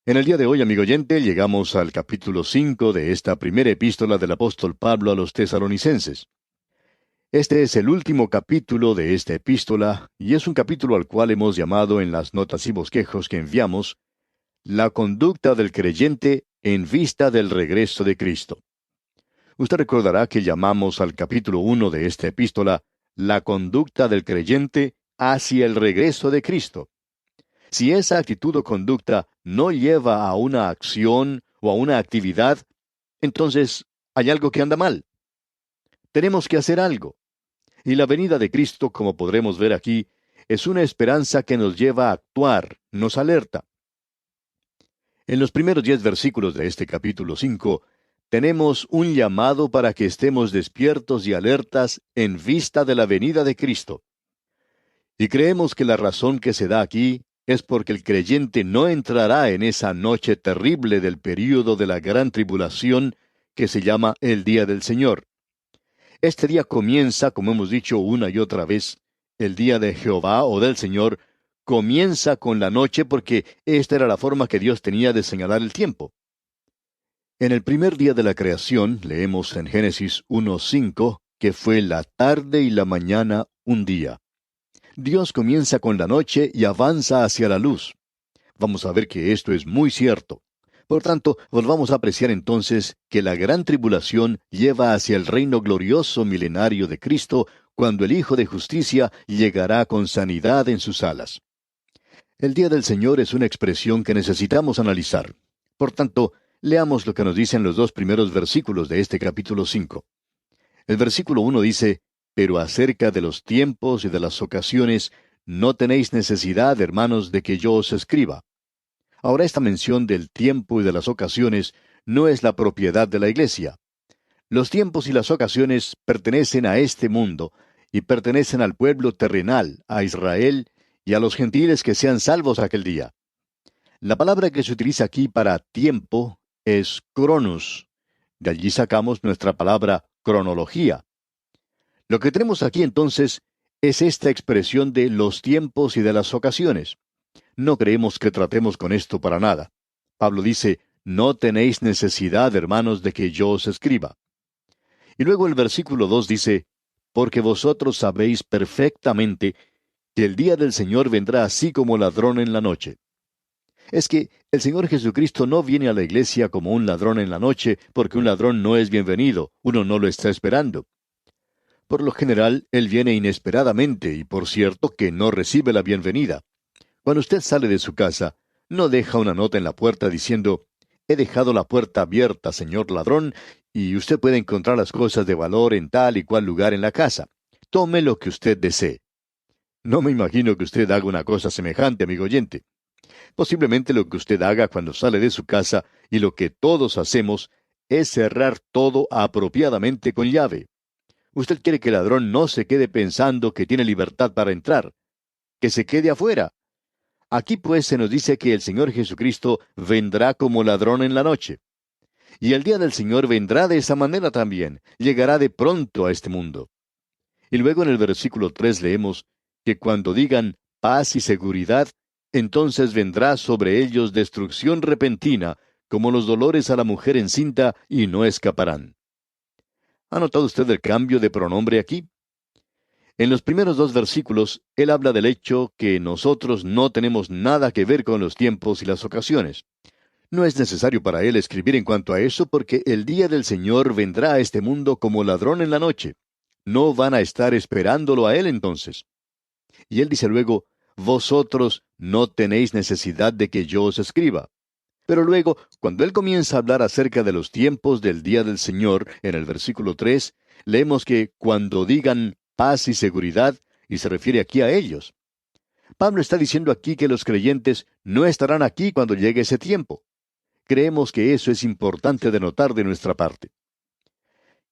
En el día de hoy, amigo oyente, llegamos al capítulo 5 de esta primera epístola del apóstol Pablo a los tesalonicenses. Este es el último capítulo de esta epístola, y es un capítulo al cual hemos llamado en las notas y bosquejos que enviamos, la conducta del creyente en vista del regreso de Cristo. Usted recordará que llamamos al capítulo 1 de esta epístola, la conducta del creyente hacia el regreso de Cristo. Si esa actitud o conducta no lleva a una acción o a una actividad, entonces hay algo que anda mal. Tenemos que hacer algo. Y la venida de Cristo, como podremos ver aquí, es una esperanza que nos lleva a actuar, nos alerta. En los primeros 10 versículos de este capítulo 5, tenemos un llamado para que estemos despiertos y alertas en vista de la venida de Cristo. Y creemos que la razón que se da aquí es porque el creyente no entrará en esa noche terrible del período de la gran tribulación que se llama el día del Señor. Este día comienza, como hemos dicho una y otra vez, el día de Jehová o del Señor, comienza con la noche porque esta era la forma que Dios tenía de señalar el tiempo. En el primer día de la creación, leemos en Génesis 1:5, que fue la tarde y la mañana un día. Dios comienza con la noche y avanza hacia la luz. Vamos a ver que esto es muy cierto. Por tanto, volvamos a apreciar entonces que la gran tribulación lleva hacia el reino glorioso milenario de Cristo, cuando el Hijo de Justicia llegará con sanidad en sus alas. El día del Señor es una expresión que necesitamos analizar. Por tanto, leamos lo que nos dicen los 2 primeros versículos de este capítulo 5. El versículo 1 dice, «Pero acerca de los tiempos y de las ocasiones, no tenéis necesidad, hermanos, de que yo os escriba». Ahora, esta mención del tiempo y de las ocasiones no es la propiedad de la iglesia. Los tiempos y las ocasiones pertenecen a este mundo y pertenecen al pueblo terrenal, a Israel y a los gentiles que sean salvos aquel día. La palabra que se utiliza aquí para tiempo es cronos. De allí sacamos nuestra palabra cronología. Lo que tenemos aquí entonces es esta expresión de los tiempos y de las ocasiones. No creemos que tratemos con esto para nada. Pablo dice, «No tenéis necesidad, hermanos, de que yo os escriba». Y luego el versículo 2 dice, «Porque vosotros sabéis perfectamente que el día del Señor vendrá así como ladrón en la noche». Es que el Señor Jesucristo no viene a la iglesia como un ladrón en la noche, porque un ladrón no es bienvenido, uno no lo está esperando. Por lo general, Él viene inesperadamente y por cierto que no recibe la bienvenida. Cuando usted sale de su casa, no deja una nota en la puerta diciendo, «He dejado la puerta abierta, señor ladrón, y usted puede encontrar las cosas de valor en tal y cual lugar en la casa. Tome lo que usted desee». No me imagino que usted haga una cosa semejante, amigo oyente. Posiblemente lo que usted haga cuando sale de su casa, y lo que todos hacemos, es cerrar todo apropiadamente con llave. Usted quiere que el ladrón no se quede pensando que tiene libertad para entrar, que se quede afuera. Aquí pues se nos dice que el Señor Jesucristo vendrá como ladrón en la noche. Y el día del Señor vendrá de esa manera también, llegará de pronto a este mundo. Y luego en el versículo 3 leemos que cuando digan paz y seguridad, entonces vendrá sobre ellos destrucción repentina, como los dolores a la mujer encinta, y no escaparán. ¿Ha notado usted el cambio de pronombre aquí? En los primeros 2 versículos, él habla del hecho que nosotros no tenemos nada que ver con los tiempos y las ocasiones. No es necesario para él escribir en cuanto a eso porque el día del Señor vendrá a este mundo como ladrón en la noche. No van a estar esperándolo a él entonces. Y él dice luego, «Vosotros no tenéis necesidad de que yo os escriba». Pero luego, cuando él comienza a hablar acerca de los tiempos del día del Señor, en el versículo 3, leemos que cuando digan paz y seguridad, y se refiere aquí a ellos. Pablo está diciendo aquí que los creyentes no estarán aquí cuando llegue ese tiempo. Creemos que eso es importante de notar de nuestra parte.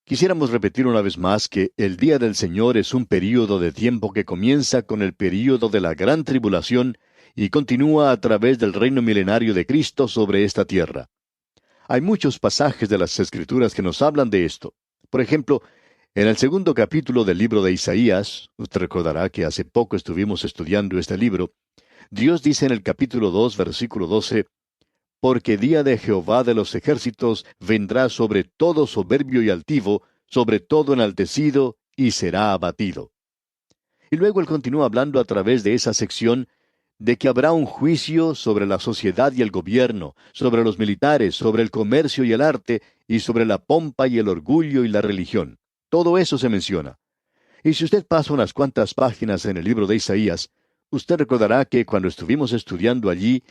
Quisiéramos repetir una vez más que el día del Señor es un período de tiempo que comienza con el período de la gran tribulación y continúa a través del reino milenario de Cristo sobre esta tierra. Hay muchos pasajes de las Escrituras que nos hablan de esto. Por ejemplo, en el 2º capítulo del libro de Isaías, usted recordará que hace poco estuvimos estudiando este libro, Dios dice en el capítulo 2, versículo 12, porque día de Jehová de los ejércitos vendrá sobre todo soberbio y altivo, sobre todo enaltecido, y será abatido. Y luego él continúa hablando a través de esa sección de que habrá un juicio sobre la sociedad y el gobierno, sobre los militares, sobre el comercio y el arte, y sobre la pompa y el orgullo y la religión. Todo eso se menciona. Y si usted pasa unas cuantas páginas en el libro de Isaías, usted recordará que cuando estuvimos estudiando allí,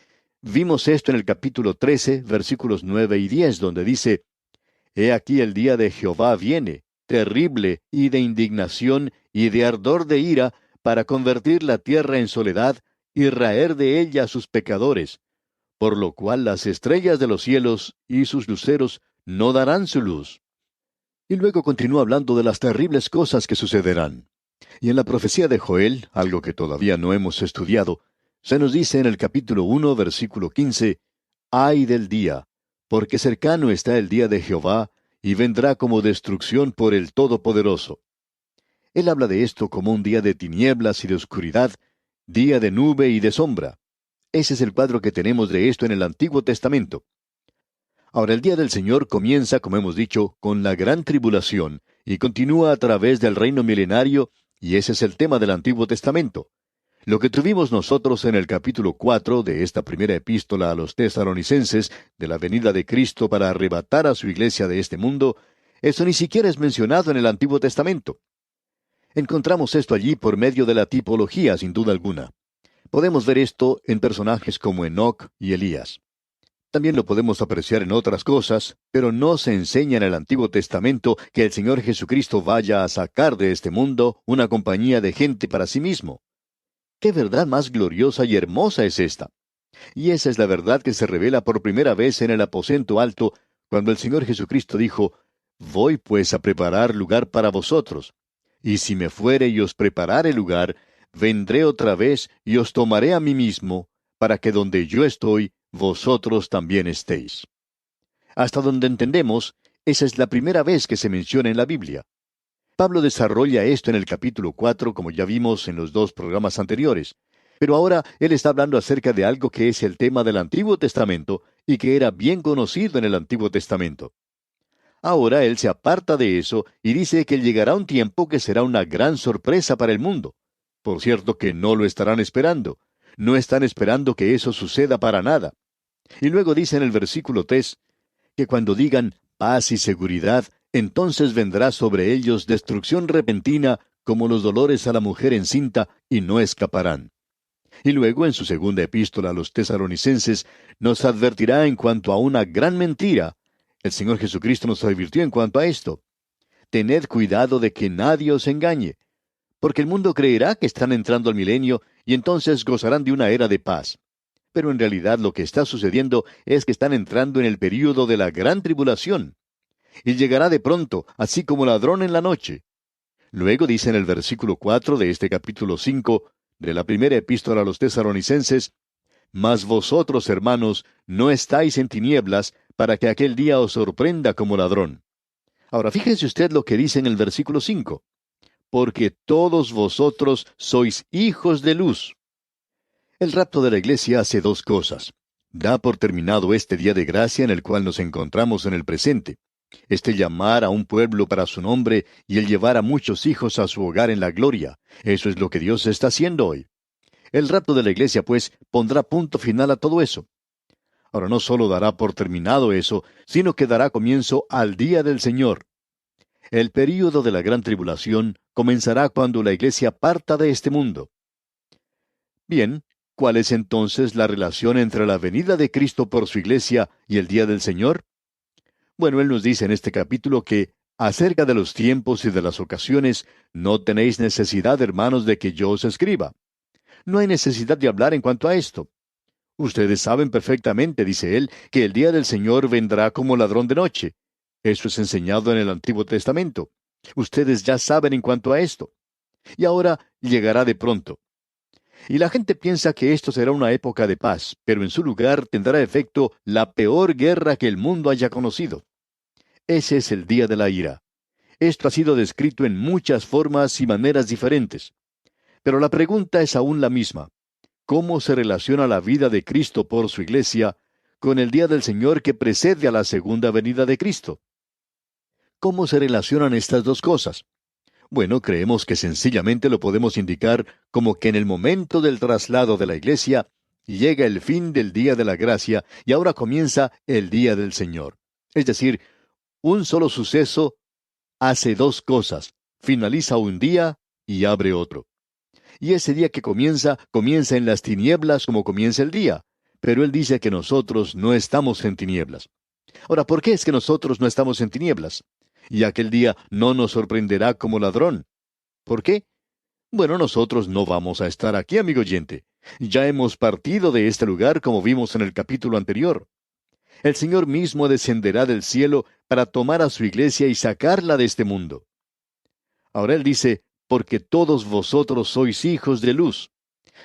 vimos esto en el capítulo 13, versículos 9 y 10, donde dice, He aquí el día de Jehová viene, terrible y de indignación y de ardor de ira, para convertir la tierra en soledad y raer de ella a sus pecadores, por lo cual las estrellas de los cielos y sus luceros no darán su luz. Y luego continúa hablando de las terribles cosas que sucederán. Y en la profecía de Joel, algo que todavía no hemos estudiado, se nos dice en el capítulo 1, versículo 15, Ay del día, porque cercano está el día de Jehová, y vendrá como destrucción por el Todopoderoso. Él habla de esto como un día de tinieblas y de oscuridad, día de nube y de sombra. Ese es el cuadro que tenemos de esto en el Antiguo Testamento. Ahora el día del Señor comienza, como hemos dicho, con la gran tribulación, y continúa a través del reino milenario, y ese es el tema del Antiguo Testamento. Lo que tuvimos nosotros en el capítulo 4 de esta primera epístola a los tesalonicenses, de la venida de Cristo para arrebatar a su iglesia de este mundo, eso ni siquiera es mencionado en el Antiguo Testamento. Encontramos esto allí por medio de la tipología, sin duda alguna. Podemos ver esto en personajes como Enoc y Elías. También lo podemos apreciar en otras cosas, pero no se enseña en el Antiguo Testamento que el Señor Jesucristo vaya a sacar de este mundo una compañía de gente para sí mismo. ¡Qué verdad más gloriosa y hermosa es esta! Y esa es la verdad que se revela por primera vez en el aposento alto, cuando el Señor Jesucristo dijo, Voy pues a preparar lugar para vosotros. Y si me fuere y os preparare lugar, vendré otra vez y os tomaré a mí mismo, para que donde yo estoy, vosotros también estéis. Hasta donde entendemos, esa es la primera vez que se menciona en la Biblia. Pablo desarrolla esto en el capítulo 4, como ya vimos en los dos programas anteriores. Pero ahora él está hablando acerca de algo que es el tema del Antiguo Testamento y que era bien conocido en el Antiguo Testamento. Ahora él se aparta de eso y dice que llegará un tiempo que será una gran sorpresa para el mundo. Por cierto que no lo estarán esperando. No están esperando que eso suceda para nada. Y luego dice en el versículo 3, que cuando digan paz y seguridad, entonces vendrá sobre ellos destrucción repentina, como los dolores a la mujer encinta, y no escaparán. Y luego en su segunda epístola a los tesalonicenses nos advertirá en cuanto a una gran mentira. El Señor Jesucristo nos advirtió en cuanto a esto. Tened cuidado de que nadie os engañe, porque el mundo creerá que están entrando al milenio y entonces gozarán de una era de paz. Pero en realidad lo que está sucediendo es que están entrando en el período de la gran tribulación. Y llegará de pronto, así como ladrón en la noche. Luego dice en el versículo 4 de este capítulo 5 de la primera epístola a los tesalonicenses, Mas vosotros, hermanos, no estáis en tinieblas, para que aquel día os sorprenda como ladrón. Ahora fíjese usted lo que dice en el versículo 5. Porque todos vosotros sois hijos de luz. El rapto de la iglesia hace dos cosas. Da por terminado este día de gracia en el cual nos encontramos en el presente. Este llamar a un pueblo para su nombre y el llevar a muchos hijos a su hogar en la gloria. Eso es lo que Dios está haciendo hoy. El rapto de la iglesia, pues, pondrá punto final a todo eso. Ahora no solo dará por terminado eso, sino que dará comienzo al día del Señor. El período de la gran tribulación comenzará cuando la iglesia parta de este mundo. Bien, ¿cuál es entonces la relación entre la venida de Cristo por su iglesia y el día del Señor? Bueno, Él nos dice en este capítulo que, acerca de los tiempos y de las ocasiones, no tenéis necesidad, hermanos, de que yo os escriba. No hay necesidad de hablar en cuanto a esto. Ustedes saben perfectamente, dice Él, que el día del Señor vendrá como ladrón de noche. Eso es enseñado en el Antiguo Testamento. Ustedes ya saben en cuanto a esto. Y ahora llegará de pronto. Y la gente piensa que esto será una época de paz, pero en su lugar tendrá efecto la peor guerra que el mundo haya conocido. Ese es el día de la ira. Esto ha sido descrito en muchas formas y maneras diferentes. Pero la pregunta es aún la misma. ¿Cómo se relaciona la vida de Cristo por su iglesia con el día del Señor que precede a la segunda venida de Cristo. ¿Cómo se relacionan estas dos cosas? Bueno, creemos que sencillamente lo podemos indicar como que en el momento del traslado de la iglesia llega el fin del día de la gracia y ahora comienza el día del Señor. Es decir, un solo suceso hace dos cosas, finaliza un día y abre otro. Y ese día que comienza, comienza en las tinieblas como comienza el día. Pero Él dice que nosotros no estamos en tinieblas. Ahora, ¿por qué es que nosotros no estamos en tinieblas? Y aquel día no nos sorprenderá como ladrón. ¿Por qué? Bueno, nosotros no vamos a estar aquí, amigo oyente. Ya hemos partido de este lugar como vimos en el capítulo anterior. El Señor mismo descenderá del cielo para tomar a su iglesia y sacarla de este mundo. Ahora Él dice, porque todos vosotros sois hijos de luz.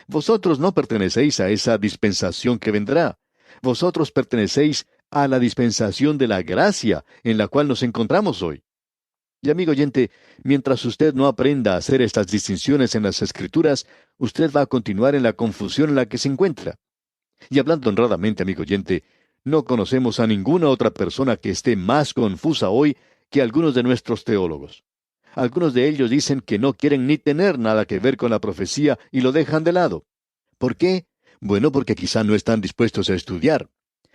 Vosotros no pertenecéis a esa dispensación que vendrá. Vosotros pertenecéis a la dispensación de la gracia en la cual nos encontramos hoy. Y amigo oyente, mientras usted no aprenda a hacer estas distinciones en las Escrituras, usted va a continuar en la confusión en la que se encuentra. Y hablando honradamente, amigo oyente, no conocemos a ninguna otra persona que esté más confusa hoy que algunos de nuestros teólogos. Algunos de ellos dicen que no quieren ni tener nada que ver con la profecía y lo dejan de lado. ¿Por qué? Bueno, porque quizá no están dispuestos a estudiar.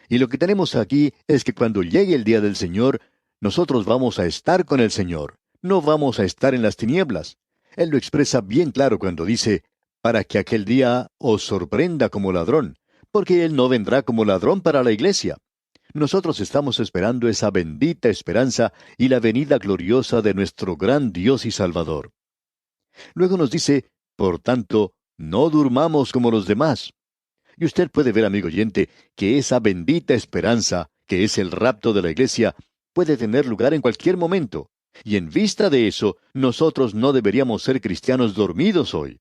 Y lo que tenemos aquí es que cuando llegue el día del Señor, nosotros vamos a estar con el Señor. No vamos a estar en las tinieblas. Él lo expresa bien claro cuando dice, para que aquel día os sorprenda como ladrón, porque Él no vendrá como ladrón para la iglesia. Nosotros estamos esperando esa bendita esperanza y la venida gloriosa de nuestro gran Dios y Salvador. Luego nos dice, por tanto, no durmamos como los demás. Y usted puede ver, amigo oyente, que esa bendita esperanza, que es el rapto de la iglesia, puede tener lugar en cualquier momento. Y en vista de eso, nosotros no deberíamos ser cristianos dormidos hoy.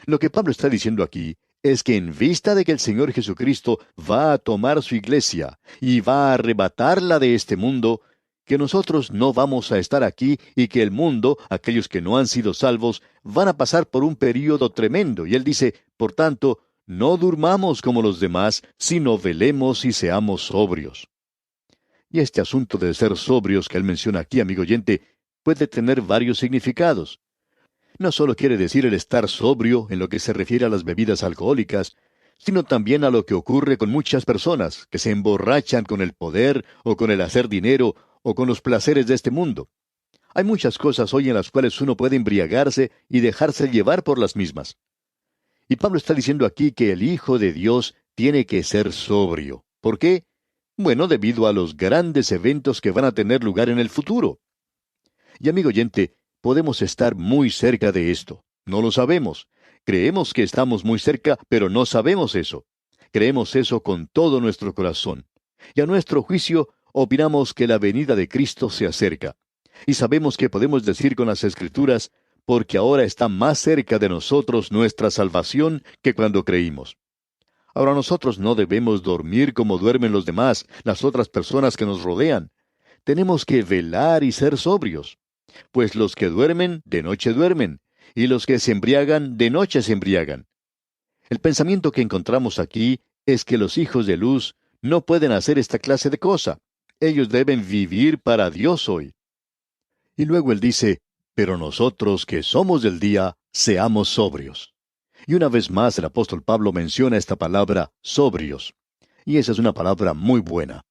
Lo que Pablo está diciendo aquí es que en vista de que el Señor Jesucristo va a tomar su iglesia y va a arrebatarla de este mundo, que nosotros no vamos a estar aquí y que el mundo, aquellos que no han sido salvos, van a pasar por un período tremendo. Y él dice, por tanto, no durmamos como los demás, sino velemos y seamos sobrios. Y este asunto de ser sobrios que él menciona aquí, amigo oyente, puede tener varios significados. No solo quiere decir el estar sobrio en lo que se refiere a las bebidas alcohólicas, sino también a lo que ocurre con muchas personas que se emborrachan con el poder o con el hacer dinero o con los placeres de este mundo. Hay muchas cosas hoy en las cuales uno puede embriagarse y dejarse llevar por las mismas. Y Pablo está diciendo aquí que el Hijo de Dios tiene que ser sobrio. ¿Por qué? Bueno, debido a los grandes eventos que van a tener lugar en el futuro. Y amigo oyente, podemos estar muy cerca de esto. No lo sabemos. Creemos que estamos muy cerca, pero no sabemos eso. Creemos eso con todo nuestro corazón. Y a nuestro juicio, opinamos que la venida de Cristo se acerca. Y sabemos que podemos decir con las Escrituras, porque ahora está más cerca de nosotros nuestra salvación que cuando creímos. Ahora nosotros no debemos dormir como duermen los demás, las otras personas que nos rodean. Tenemos que velar y ser sobrios. Pues los que duermen, de noche duermen, y los que se embriagan, de noche se embriagan. El pensamiento que encontramos aquí es que los hijos de luz no pueden hacer esta clase de cosa. Ellos deben vivir para Dios hoy. Y luego él dice, pero nosotros que somos del día, seamos sobrios. Y una vez más el apóstol Pablo menciona esta palabra, sobrios. Y esa es una palabra muy buena.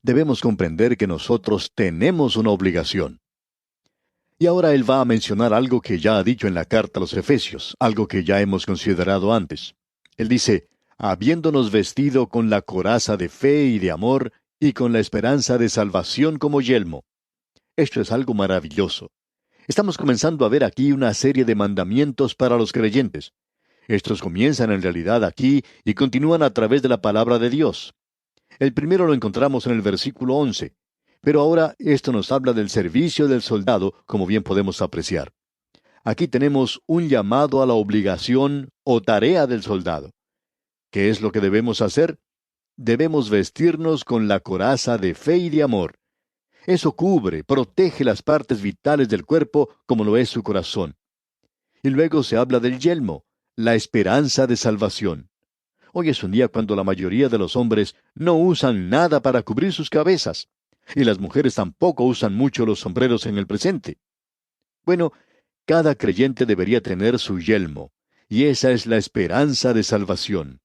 Debemos comprender que nosotros tenemos una obligación. Y ahora él va a mencionar algo que ya ha dicho en la carta a los Efesios, algo que ya hemos considerado antes. Él dice, habiéndonos vestido con la coraza de fe y de amor, y con la esperanza de salvación como yelmo. Esto es algo maravilloso. Estamos comenzando a ver aquí una serie de mandamientos para los creyentes. Estos comienzan en realidad aquí y continúan a través de la palabra de Dios. El primero lo encontramos en el versículo 11. Pero ahora esto nos habla del servicio del soldado, como bien podemos apreciar. Aquí tenemos un llamado a la obligación o tarea del soldado. ¿Qué es lo que debemos hacer? Debemos vestirnos con la coraza de fe y de amor. Eso cubre, protege las partes vitales del cuerpo como lo es su corazón. Y luego se habla del yelmo, la esperanza de salvación. Hoy es un día cuando la mayoría de los hombres no usan nada para cubrir sus cabezas, y las mujeres tampoco usan mucho los sombreros en el presente. Bueno, cada creyente debería tener su yelmo, y esa es la esperanza de salvación.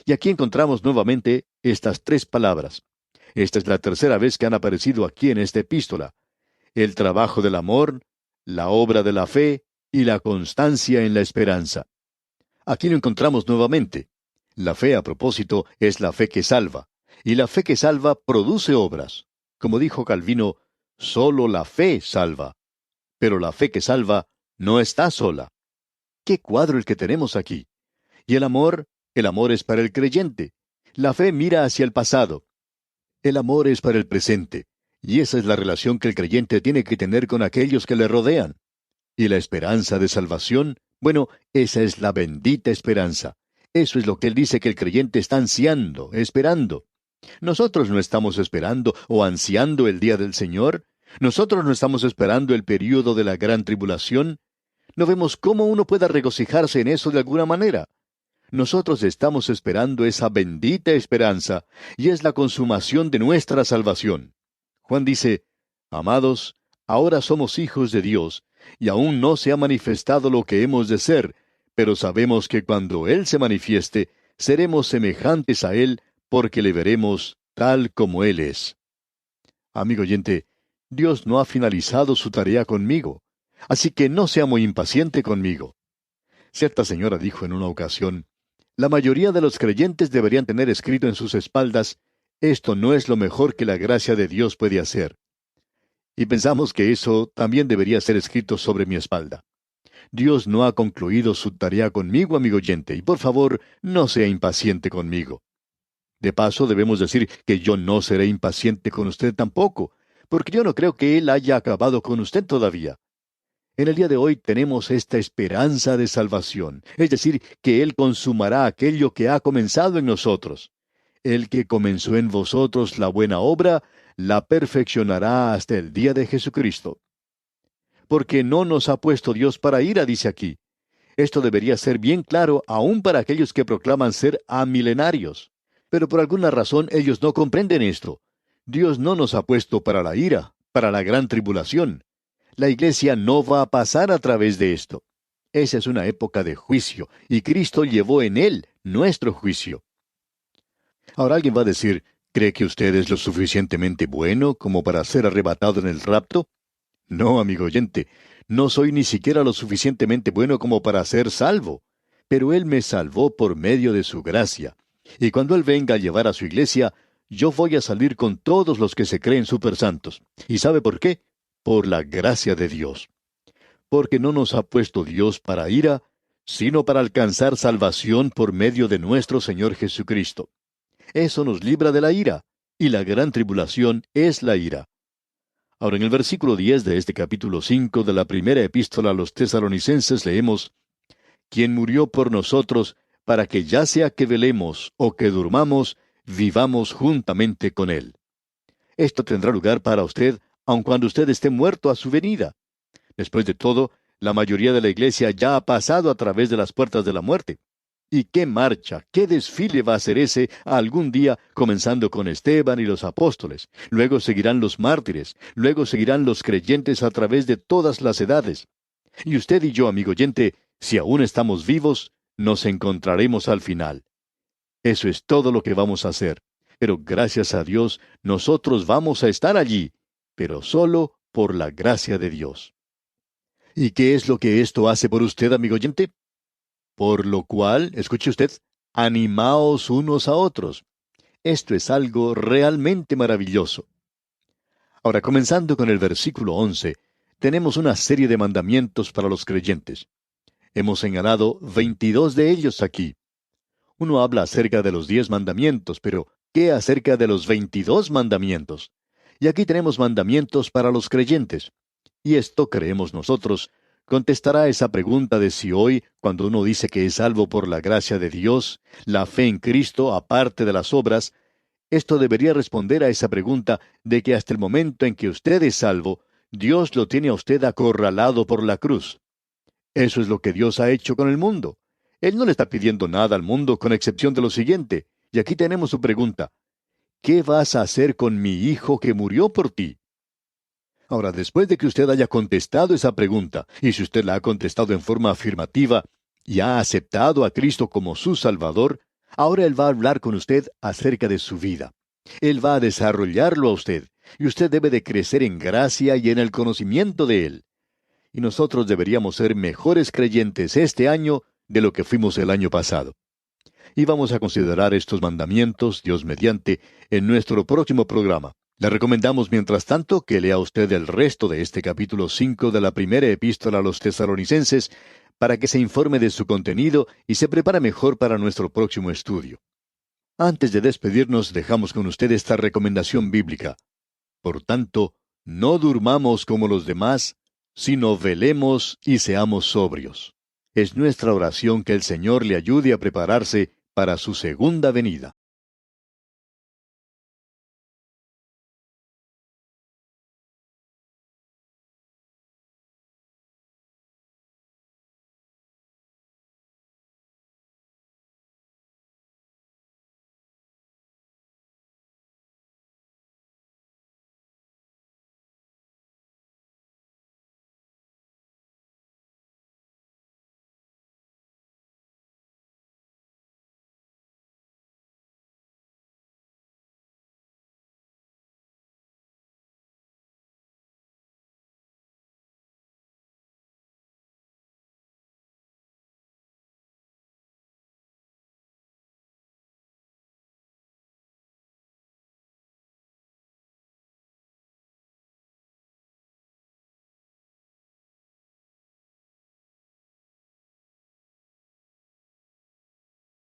Y aquí encontramos nuevamente estas tres palabras. Esta es la tercera vez que han aparecido aquí en esta epístola. El trabajo del amor, la obra de la fe y la constancia en la esperanza. Aquí lo encontramos nuevamente. La fe, a propósito, es la fe que salva, y la fe que salva produce obras. Como dijo Calvino, solo la fe salva. Pero la fe que salva no está sola. ¡Qué cuadro el que tenemos aquí! Y el amor es para el creyente. La fe mira hacia el pasado. El amor es para el presente. Y esa es la relación que el creyente tiene que tener con aquellos que le rodean. Y la esperanza de salvación, bueno, esa es la bendita esperanza. Eso es lo que él dice que el creyente está ansiando, esperando. Nosotros no estamos esperando o ansiando el día del Señor. Nosotros no estamos esperando el período de la gran tribulación. No vemos cómo uno pueda regocijarse en eso de alguna manera. Nosotros estamos esperando esa bendita esperanza, y es la consumación de nuestra salvación. Juan dice, Amados, ahora somos hijos de Dios, y aún no se ha manifestado lo que hemos de ser, pero sabemos que cuando Él se manifieste, seremos semejantes a Él, porque le veremos tal como Él es. Amigo oyente, Dios no ha finalizado su tarea conmigo, así que no sea muy impaciente conmigo. Cierta señora dijo en una ocasión, la mayoría de los creyentes deberían tener escrito en sus espaldas, esto no es lo mejor que la gracia de Dios puede hacer. Y pensamos que eso también debería ser escrito sobre mi espalda. Dios no ha concluido su tarea conmigo, amigo oyente, y por favor, no sea impaciente conmigo. De paso, debemos decir que yo no seré impaciente con usted tampoco, porque yo no creo que Él haya acabado con usted todavía. En el día de hoy tenemos esta esperanza de salvación, es decir, que Él consumará aquello que ha comenzado en nosotros. El que comenzó en vosotros la buena obra, la perfeccionará hasta el día de Jesucristo. Porque no nos ha puesto Dios para ira, dice aquí. Esto debería ser bien claro aún para aquellos que proclaman ser amilenarios. Pero por alguna razón ellos no comprenden esto. Dios no nos ha puesto para la ira, para la gran tribulación. La iglesia no va a pasar a través de esto. Esa es una época de juicio, y Cristo llevó en él nuestro juicio. Ahora alguien va a decir, ¿cree que usted es lo suficientemente bueno como para ser arrebatado en el rapto? No, amigo oyente, no soy ni siquiera lo suficientemente bueno como para ser salvo, pero Él me salvó por medio de su gracia. Y cuando Él venga a llevar a su iglesia, yo voy a salir con todos los que se creen supersantos. ¿Y sabe por qué? Por la gracia de Dios. Porque no nos ha puesto Dios para ira, sino para alcanzar salvación por medio de nuestro Señor Jesucristo. Eso nos libra de la ira, y la gran tribulación es la ira. Ahora, en el versículo 10 de este capítulo 5 de la primera epístola a los tesalonicenses leemos, quien murió por nosotros, para que ya sea que velemos o que durmamos, vivamos juntamente con Él. Esto tendrá lugar para usted, aun cuando usted esté muerto a su venida. Después de todo, la mayoría de la iglesia ya ha pasado a través de las puertas de la muerte. ¿Y qué marcha, qué desfile va a ser ese algún día, comenzando con Esteban y los apóstoles? Luego seguirán los mártires, luego seguirán los creyentes a través de todas las edades. Y usted y yo, amigo oyente, si aún estamos vivos, nos encontraremos al final. Eso es todo lo que vamos a hacer. Pero gracias a Dios, nosotros vamos a estar allí, pero solo por la gracia de Dios. ¿Y qué es lo que esto hace por usted, amigo oyente? Por lo cual, escuche usted, animaos unos a otros. Esto es algo realmente maravilloso. Ahora, comenzando con el versículo 11, tenemos una serie de mandamientos para los creyentes. Hemos señalado 22 de ellos aquí. Uno habla acerca de los 10 mandamientos, pero ¿qué acerca de los 22 mandamientos? Y aquí tenemos mandamientos para los creyentes. Y esto, creemos nosotros, contestará esa pregunta de si hoy, cuando uno dice que es salvo por la gracia de Dios, la fe en Cristo aparte de las obras, esto debería responder a esa pregunta de que hasta el momento en que usted es salvo, Dios lo tiene a usted acorralado por la cruz. Eso es lo que Dios ha hecho con el mundo. Él no le está pidiendo nada al mundo con excepción de lo siguiente. Y aquí tenemos su pregunta. ¿Qué vas a hacer con mi hijo que murió por ti? Ahora, después de que usted haya contestado esa pregunta, y si usted la ha contestado en forma afirmativa y ha aceptado a Cristo como su Salvador, ahora Él va a hablar con usted acerca de su vida. Él va a desarrollarlo a usted, y usted debe de crecer en gracia y en el conocimiento de Él. Y nosotros deberíamos ser mejores creyentes este año de lo que fuimos el año pasado. Y vamos a considerar estos mandamientos, Dios mediante, en nuestro próximo programa. Le recomendamos, mientras tanto, que lea usted el resto de este capítulo 5 de la primera epístola a los tesalonicenses, para que se informe de su contenido y se prepare mejor para nuestro próximo estudio. Antes de despedirnos, dejamos con usted esta recomendación bíblica. Por tanto, no durmamos como los demás, sino velemos y seamos sobrios. Es nuestra oración que el Señor le ayude a prepararse para su segunda venida.